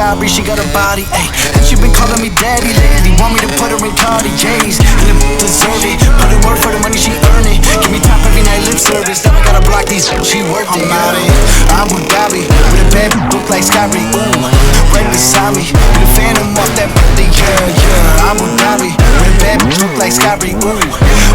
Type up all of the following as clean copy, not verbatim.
Sky, she got a body, ayy. And she been calling me daddy lately. Want me to put her in Cartiers, and the deserve it. Put in work for the money, she earn it. Give me top every night, lip service. Never gotta block these, she worth it. I'm out in Abu Dhabi, with a bad look like Sky, ooh. Right beside me, with a phantom off that body, yeah. Abu Dhabi, with a bad look like Sky, ooh.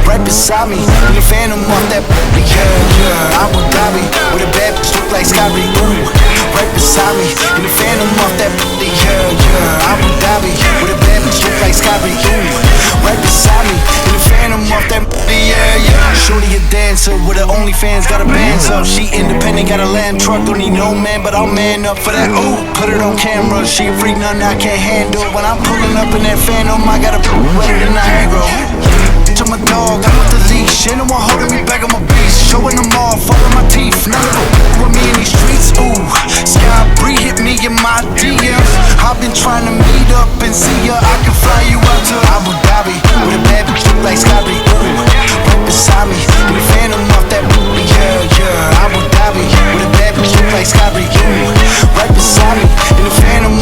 Right beside me, with a phantom off that body, yeah. Abu Dhabi, with a bad look like Sky, ooh. Right beside me, in the phantom off that booty, yeah. Abu Dhabi, with a bad bitch look like Sky, ooh. Right beside me, in the phantom off that booty, yeah. Shorty a dancer with her OnlyFans, got her bands up. She independent, got a lamb truck, don't need no man, but I'll man up for that. Ooh, put it on camera, she a freak, nothing I can't handle. When I'm pulling up in that phantom, I gotta put wetter than Niagara. To my dog, I'm with the leash, ain't no one holding me back, I'm a beast. Showing them all, falling my teeth, none of them with me in these streets, ooh. Sky Bree hit me in my DMs. I've been trying to meet up and see ya. I can fly you out to Abu Dhabi, with a bad bitch look like Sky, ooh. Right beside me, in the phantom off that booty, yeah. Abu Dhabi, with a bad bitch look like Sky, ooh. Right beside me, in the phantom